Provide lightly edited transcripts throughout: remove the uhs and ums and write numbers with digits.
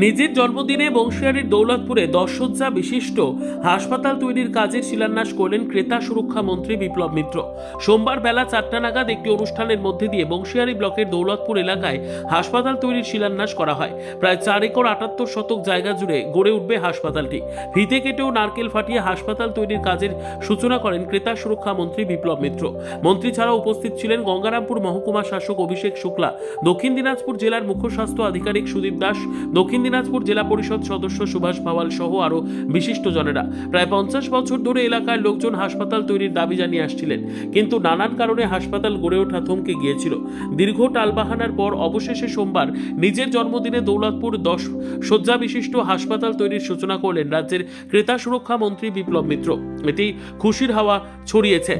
নিজের জন্মদিনে বংশিয়ারির দৌলতপুরে 10 শয্যা বিশিষ্ট হাসপাতাল তৈরির কাজের শিলান্যাস করলেন ক্রেতা সুরক্ষা মন্ত্রী বিপ্লব মিত্র। সোমবার বেলা 4টা নাগাদ একটি অনুষ্ঠানের মধ্যে দিয়ে বংশিয়ারি ব্লকের দৌলতপুর এলাকায় হাসপাতাল তৈরির শিলান্যাস করা হয়। প্রায় 4 একর 78 শতক জায়গা জুড়ে গড়ে উঠবে হাসপাতালটি। ফিতে কেটেও নারকেল ফাটিয়ে হাসপাতাল তৈরির কাজের সূচনা করেন ক্রেতা সুরক্ষা মন্ত্রী বিপ্লব মিত্র। মন্ত্রী ছাড়াও উপস্থিত ছিলেন গঙ্গারামপুর মহকুমা শাসক অভিষেক শুক্লা, দক্ষিণ দিনাজপুর জেলার মুখ্য স্বাস্থ্য আধিকারিক সুদীপ দাস, দক্ষিণ দিনাজপুর জেলা পরিষদ সদস্য সুভাষ ভাওয়াল সহ আরও বিশিষ্টজনেরা। প্রায় 50 বছর ধরে এলাকার লোকজন হাসপাতাল তৈরির দাবি জানিয়ে আসছিলেন, কিন্তু নানান কারণে হাসপাতাল গড়ে ওঠা থমকে গিয়েছিল। দীর্ঘ টালবাহানার পর অবশেষে সোমবার নিজের জন্মদিনে দৌলতপুর 10 শয্যা বিশিষ্ট হাসপাতাল তৈরির সূচনা করলেন রাজ্যের ক্রেতা সুরক্ষা মন্ত্রী বিপ্লব মিত্র। এটি খুশির হাওয়া ছড়িয়েছে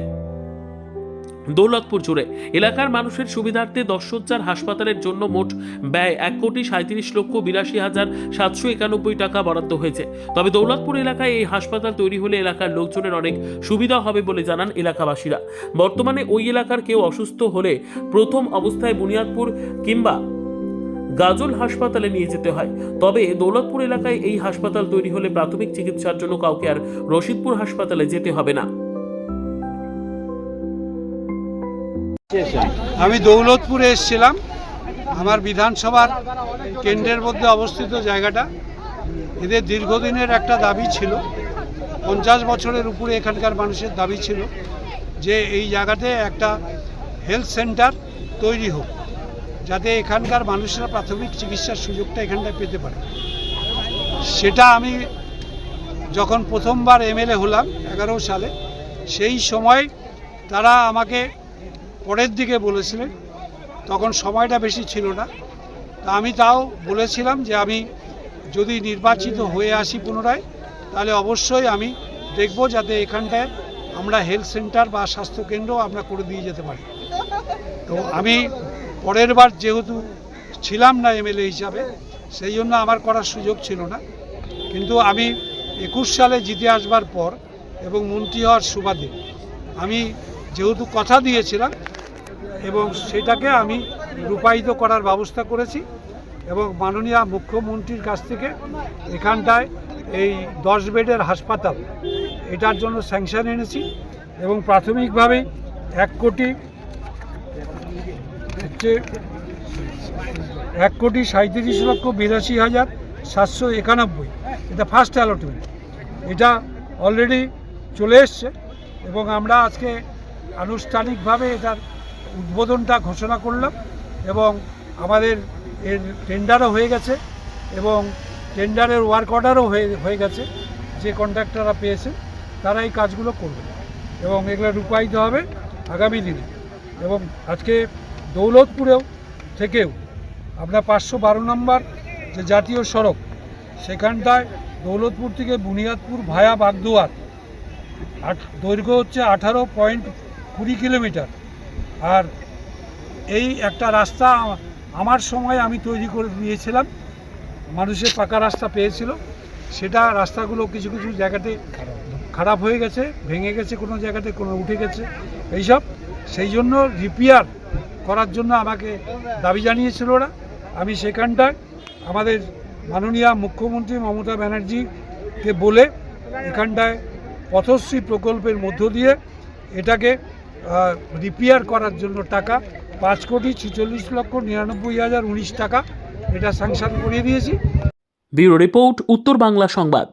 দৌলতপুর জুড়ে। এলাকার মানুষের সুবিধার্থে 10 শয্যার হাসপাতালের জন্য মোট ব্যয় 1,37,82,791 টাকা বরাদ্দ হয়েছে। তবে দৌলতপুর এলাকায় এই হাসপাতাল তৈরি হলে এলাকার লোকজনের অনেক সুবিধা হবে বলে জানান এলাকাবাসীরা। বর্তমানে ওই এলাকার কেউ অসুস্থ হলে প্রথম অবস্থায় বুনিয়াদপুর কিংবা গাজল হাসপাতালে নিয়ে যেতে হয়। তবে দৌলতপুর এলাকায় এই হাসপাতাল তৈরি হলে প্রাথমিক চিকিৎসার জন্য কাউকে আর রশিদপুর হাসপাতালে যেতে হবে না। আমি দৌলতপুরে এসেছিলাম। আমার বিধানসভার কেন্দ্রের মধ্যে অবস্থিত জায়গাটা, এদের দীর্ঘদিনের একটা দাবি ছিল, 50 বছরের উপরে এখানকার মানুষের দাবি ছিল যে এই জায়গাতে একটা হেলথ সেন্টার তৈরি হোক, যাতে এখানকার মানুষরা প্রাথমিক চিকিৎসার সুযোগটা এখানটায় পেতে পারে। সেটা আমি যখন প্রথমবার এমএলএ হলাম 11 সালে, সেই সময় তারা আমাকে পরের দিকে বলেছিলেন, তখন সময়টা বেশি ছিল না। তা আমি তাও বলেছিলাম যে আমি যদি নির্বাচিত হয়ে আসি পুনরায়, তাহলে অবশ্যই আমি দেখব যাতে এখানটায় আমরা হেলথ সেন্টার বা স্বাস্থ্যকেন্দ্র আমরা করে দিয়ে যেতে পারি। তো আমি পরের বার যেহেতু ছিলাম না এমএলএ হিসাবে, সেই জন্য আমার করার সুযোগ ছিল না। কিন্তু আমি 21 সালে জিতে আসবার পর এবং মন্ত্রী হওয়ার সুবাদে আমি যেহেতু কথা দিয়েছিলাম এবং সেটাকে আমি রূপায়িত করার ব্যবস্থা করেছি এবং মাননীয় মুখ্যমন্ত্রীর কাছ থেকে এখানটায় এই 10 বেডের হাসপাতাল এটার জন্য স্যাংশন এনেছি এবং প্রাথমিকভাবে 1,37,82,791 এটা ফার্স্ট অ্যালটমেন্ট, এটা অলরেডি চলে এসছে এবং আমরা আজকে আনুষ্ঠানিকভাবে এটার উদ্বোধনটা ঘোষণা করলাম এবং আমাদের এর টেন্ডারও হয়ে গেছে এবং টেন্ডারের ওয়ার্ক অর্ডারও হয়ে গেছে। যে কন্ট্রাক্টররা পেয়েছে তারা এই কাজগুলো করবে এবং এগুলো রূপায়িত হবে আগামী দিনে। এবং আজকে দৌলতপুরেও থেকেও আমরা 512 নম্বর যে জাতীয় সড়ক, সেখানটায় দৌলতপুর থেকে বুনিয়াদপুর ভায়া বাগদুয়ার দৈর্ঘ্য হচ্ছে 18.20 কিলোমিটার। আর এই একটা রাস্তা আমার সময় আমি তৈরি করে দিয়েছিলাম, মানুষের পাকা রাস্তা পেয়েছিল, সেটা রাস্তাগুলো কিছু কিছু জায়গাতে খারাপ হয়ে গেছে, ভেঙে গেছে, কোনো জায়গাতে কোনো উঠে গেছে এইসব। সেই জন্য রিপেয়ার করার জন্য আমাকে দাবি জানিয়েছিল ওরা। আমি সেখানটায় আমাদের মাননীয় মুখ্যমন্ত্রী মমতা ব্যানার্জিকে বলে এখানটায় পথশ্রী প্রকল্পের মধ্য দিয়ে এটাকে রিপেয়ার করার জন্য টাকা 5,46,99,019 টাকা এটা স্যাংশন করিয়ে দিয়েছি। ব্যুরো রিপোর্ট, উত্তর বাংলা সংবাদ।